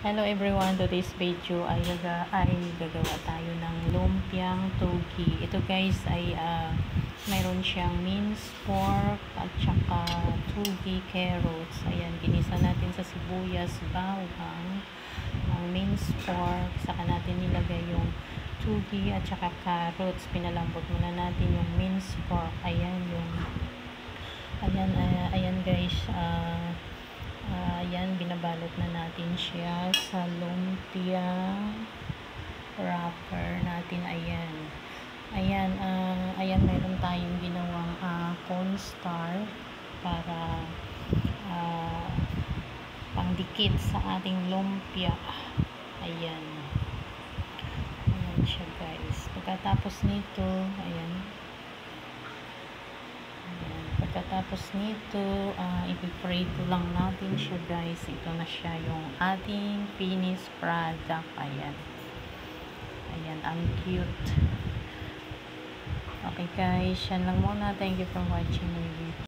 Hello everyone, today's video ay gagawa tayo ng lumpiang togi. Ito guys ay mayroon siyang minced pork at saka togi carrots. Ayan, ginisa natin sa sibuyas, bawang, ang minced pork, saka natin nilagay yung togi at saka carrots. Pinalambot muna natin yung minced pork. Ayan guys, ayan, binabalot na natin siya sa lumpia wrapper natin. Ayan, mayroon tayong ginawang cornstarch para pangdikit sa ating lumpia. Ayan siya guys. Pagkatapos nito, ipiprito lang natin siya guys. Ito na siya yung ating finished product. Ayan, ang cute. Okay guys, yan lang muna. Thank you for watching my video.